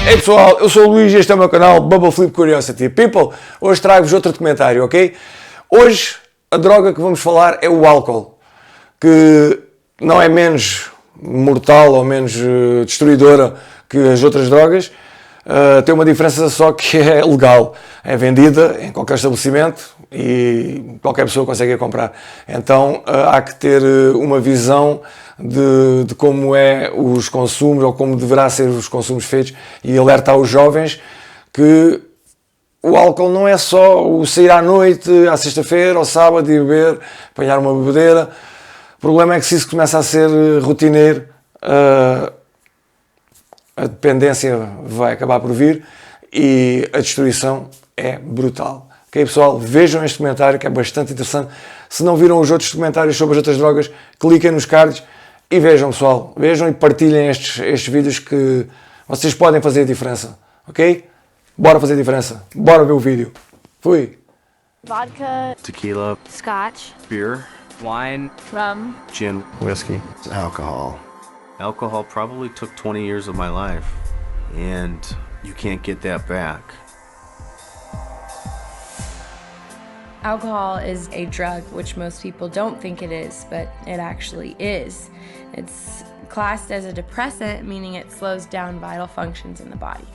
Ei pessoal, eu sou o Luís e este é o meu canal Bubble Flip Curiosity. People, hoje trago-vos outro documentário, ok? Hoje a droga que vamos falar é o álcool, que não é menos mortal ou menos destruidora que as outras drogas. Tem uma diferença só que é legal, é vendida em qualquer estabelecimento e qualquer pessoa consegue a comprar. Então há que ter uma visão de como é os consumos ou como deverá ser os consumos feitos e alertar os jovens que o álcool não é só o sair à noite, à sexta-feira, ao sábado e beber, apanhar uma bebedeira. O problema é que se isso começa a ser rotineiro, a dependência vai acabar por vir e a destruição é brutal. Ok, pessoal? Vejam este documentário que é bastante interessante. Se não viram os outros documentários sobre as outras drogas, cliquem nos cards e vejam, pessoal. Vejam e partilhem estes vídeos que vocês podem fazer a diferença. Ok? Bora fazer a diferença. Bora ver o vídeo. Fui! Vodka, Tequila, scotch, beer, Wine, rum. gin, Whiskey. Alcohol. alcohol probably took 20 years of my life, and you can't get that back. Alcohol is a drug, which most people don't think it is, but it actually is. It's classed as a depressant, meaning it slows down vital functions in the body.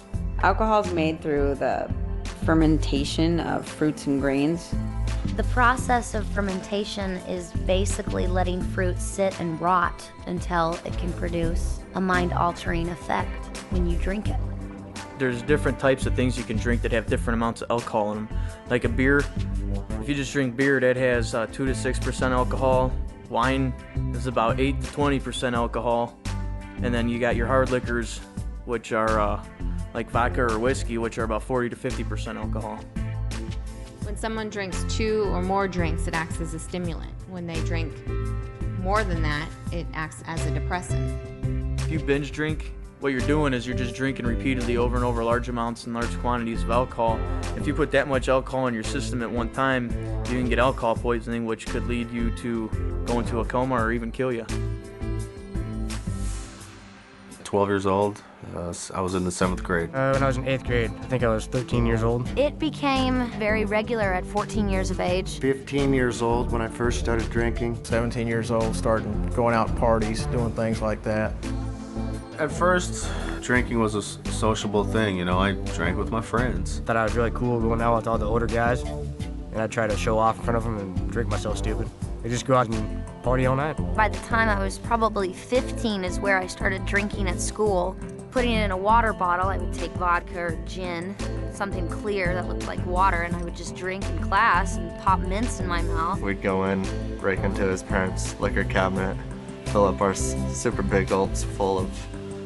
Alcohol is made through the fermentation of fruits and grains. The process of fermentation is basically letting fruit sit and rot until it can produce a mind-altering effect when you drink it. there's different types of things you can drink that have different amounts of alcohol in them. Like a beer, if you just drink beer, that has 2 to 6% alcohol. Wine is about 8 to 20% alcohol. And then you got your hard liquors, which are like vodka or whiskey, which are about 40 to 50% alcohol. When someone drinks 2 or more drinks, it acts as a stimulant. When they drink more than that, it acts as a depressant. If you binge drink, what you're doing is you're just drinking repeatedly over and over large amounts and large quantities of alcohol. If you put that much alcohol in your system at one time, you can get alcohol poisoning, which could lead you to go into a coma or even kill you. 12 years old, I was in the 7th grade. When I was in 8th grade, I think I was 13 years old. It became very regular at 14 years of age. 15 years old when I first started drinking. 17 years old, starting going out to parties, doing things like that. At first, drinking was a sociable thing, you know, I drank with my friends. Thought I was really cool going out with all the older guys, and I'd try to show off in front of them and drink myself stupid. They just go out and party all night. By the time I was probably 15 is where I started drinking at school. Putting it in a water bottle, I would take vodka or gin, something clear that looked like water, and I would just drink in class and pop mints in my mouth. We'd go in, break into his parents' liquor cabinet, fill up our super big gulps full of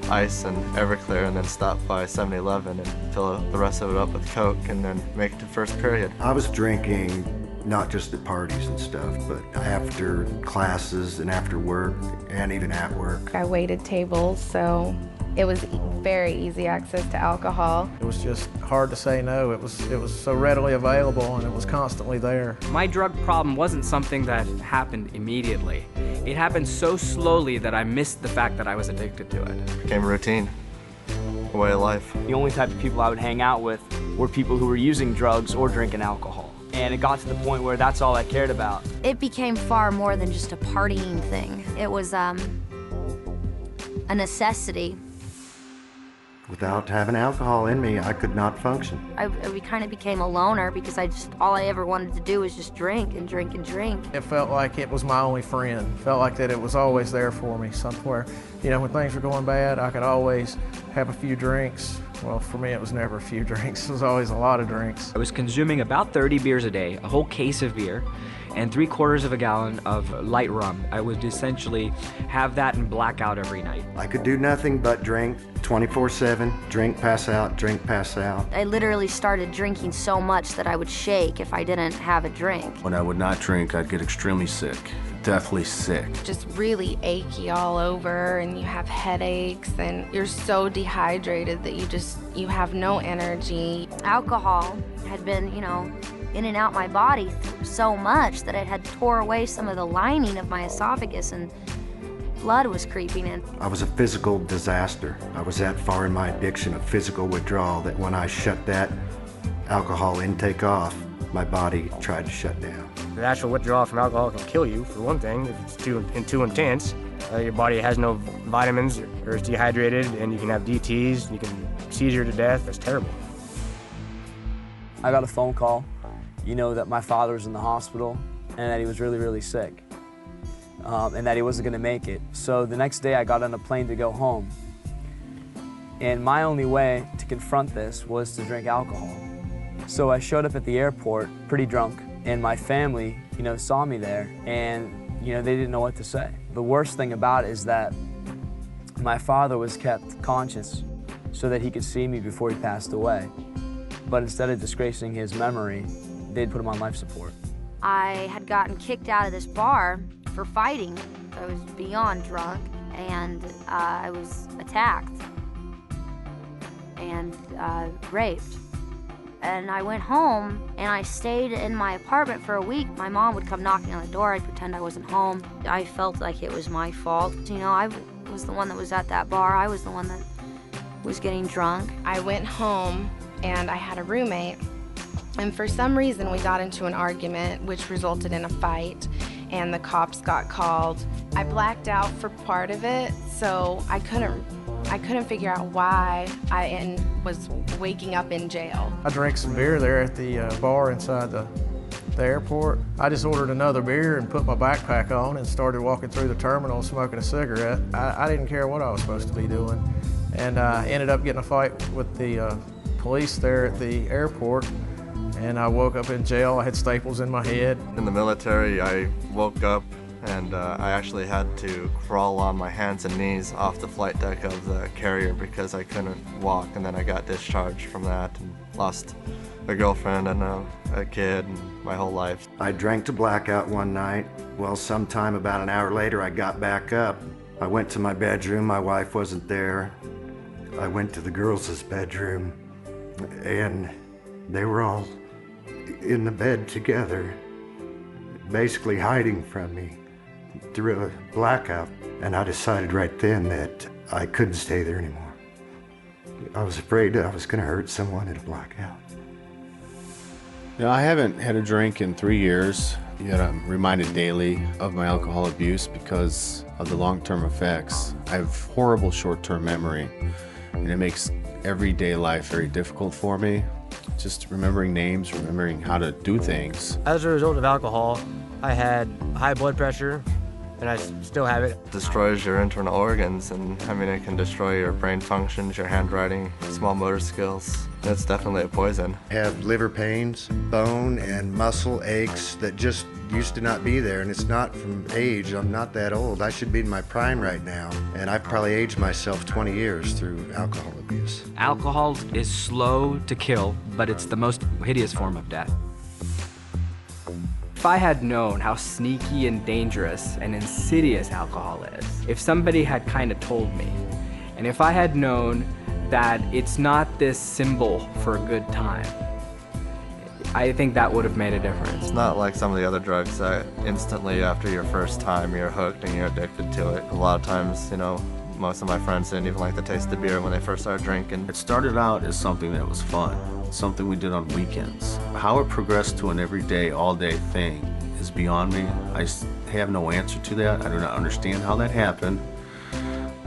ice and Everclear, and then stop by 7-Eleven and fill the rest of it up with Coke, and then make it to first period. I was drinking not just at parties and stuff, but after classes and after work and even at work. I waited tables, so it was very easy access to alcohol. It was just hard to say no. It was so readily available, and it was constantly there. My drug problem wasn't something that happened immediately. It happened so slowly that I missed the fact that I was addicted to it. It became a routine, a way of life. The only type of people I would hang out with were people who were using drugs or drinking alcohol. And it got to the point where that's all I cared about. It became far more than just a partying thing. It was a necessity. Without having alcohol in me, I could not function. I kind of became a loner because all I ever wanted to do was just drink and drink and drink. It felt like it was my only friend. Felt like that it was always there for me somewhere. You know, when things were going bad, I could always have a few drinks. Well, for me, it was never a few drinks. It was always a lot of drinks. I was consuming about 30 beers a day, a whole case of beer, and 3/4 of a gallon of light rum. I would essentially have that and black out every night. I could do nothing but drink 24/7, drink, pass out, drink, pass out. I literally started drinking so much that I would shake if I didn't have a drink. When I would not drink, I'd get extremely sick, deathly sick. Just really achy all over, and you have headaches, and you're so dehydrated that you have no energy. Alcohol had been, in and out my body so much that it had tore away some of the lining of my esophagus and blood was creeping in. I was a physical disaster. I was that far in my addiction of physical withdrawal that when I shut that alcohol intake off, my body tried to shut down. The actual withdrawal from alcohol can kill you, for one thing, if it's too intense. Your body has no vitamins or is dehydrated, and you can have DTs, you can seizure to death. That's terrible. I got a phone call, that my father was in the hospital and that he was really, really sick, and that he wasn't going to make it. So the next day I got on a plane to go home, and my only way to confront this was to drink alcohol. So I showed up at the airport pretty drunk, and my family, saw me there, and they didn't know what to say. The worst thing about it is that my father was kept conscious so that he could see me before he passed away. But instead of disgracing his memory, they'd put him on life support. I had gotten kicked out of this bar for fighting. I was beyond drunk, and I was attacked and raped. And I went home, and I stayed in my apartment for a week. My mom would come knocking on the door. I'd pretend I wasn't home. I felt like it was my fault. I was the one that was at that bar. I was the one that was getting drunk. I went home, and I had a roommate. And for some reason, we got into an argument, which resulted in a fight, and the cops got called. I blacked out for part of it, so I couldn't figure out why I was waking up in jail. I drank some beer there at the bar inside the airport. I just ordered another beer and put my backpack on and started walking through the terminal smoking a cigarette. I didn't care what I was supposed to be doing. And I ended up getting a fight with the police there at the airport. And I woke up in jail. I had staples in my head. In the military, I woke up and I actually had to crawl on my hands and knees off the flight deck of the carrier because I couldn't walk, and then I got discharged from that and lost a girlfriend and a kid and my whole life. I drank to blackout one night. Well, sometime about an hour later, I got back up. I went to my bedroom. My wife wasn't there. I went to the girls' bedroom, and they were all in the bed together, basically hiding from me through a blackout. And I decided right then that I couldn't stay there anymore. I was afraid that I was going to hurt someone at a blackout. I haven't had a drink in 3 years, yet I'm reminded daily of my alcohol abuse because of the long-term effects. I have horrible short-term memory, and it makes everyday life very difficult for me. Just remembering names, remembering how to do things. As a result of alcohol, I had high blood pressure, and I still have it. Destroys your internal organs, and it can destroy your brain functions, your handwriting, small motor skills. It's definitely a poison. I have liver pains, bone and muscle aches that just used to not be there, and it's not from age. I'm not that old. I should be in my prime right now, and I've probably aged myself 20 years through alcohol abuse. Alcohol is slow to kill, but it's the most hideous form of death. If I had known how sneaky and dangerous and insidious alcohol is, if somebody had kind of told me, and if I had known that it's not this symbol for a good time, I think that would have made a difference. It's not like some of the other drugs that instantly after your first time you're hooked and you're addicted to it. A lot of times, most of my friends didn't even like the taste of beer when they first started drinking. It started out as something that was fun, something we did on weekends. How it progressed to an everyday, all-day thing is beyond me. I have no answer to that. I do not understand how that happened,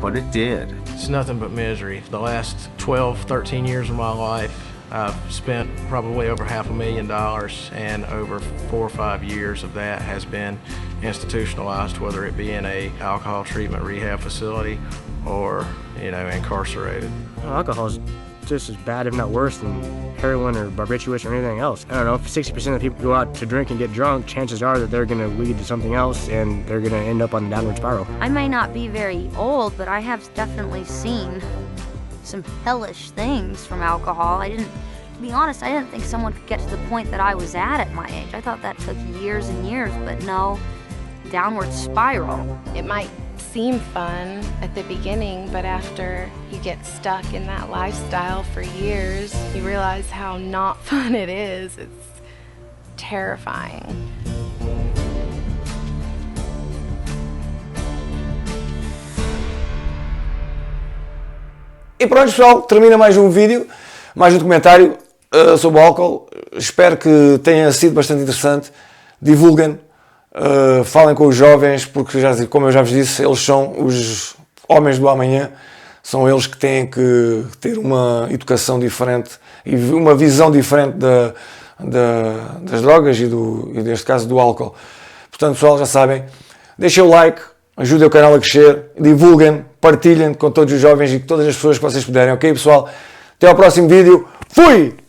but it did. It's nothing but misery. The last 12, 13 years of my life, I've spent probably over $500,000, and over 4 or 5 years of that has been institutionalized, whether it be in a alcohol treatment rehab facility or, incarcerated. Alcohol's just as bad, if not worse, than heroin or barbiturates or anything else. I don't know, if 60% of people go out to drink and get drunk, chances are that they're going to lead to something else and they're going to end up on a downward spiral. I may not be very old, but I have definitely seen some hellish things from alcohol. To be honest, I didn't think someone could get to the point that I was at my age. I thought that took years and years, but no, downward spiral. It might seem fun at the beginning, but after you get stuck in that lifestyle for years, you realize how not fun it is. It's terrifying. E pronto, pessoal, termina mais um vídeo, mais um documentário sobre o álcool. Espero que tenha sido bastante interessante. Divulguem, falem com os jovens, porque, como eu já vos disse, eles são os homens do amanhã. São eles que têm que ter uma educação diferente e uma visão diferente das drogas e neste caso do álcool. Portanto, pessoal, já sabem, deixem o like, ajudem o canal a crescer, divulguem, partilhem com todos os jovens e com todas as pessoas que vocês puderem, ok, pessoal? Até ao próximo vídeo. Fui!